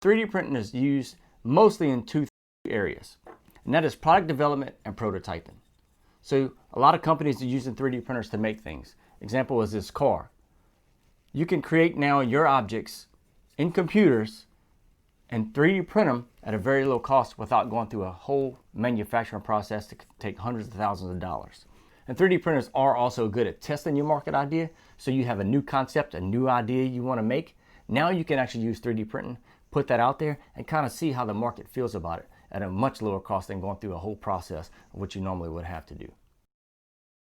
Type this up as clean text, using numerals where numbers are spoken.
3D printing is used mostly in two areas, and that is product development and prototyping. So a lot of companies are using 3D printers to make things. Example is this car. You can create now your objects in computers and 3D print them at a very low cost without going through a whole manufacturing process that could take hundreds of thousands of dollars. And 3D printers are also good at testing your market idea. So you have a new concept, a new idea you want to make. Now you can actually use 3D printing, put that out there, and kind of see how the market feels about it at a much lower cost than going through a whole process of what you normally would have to do.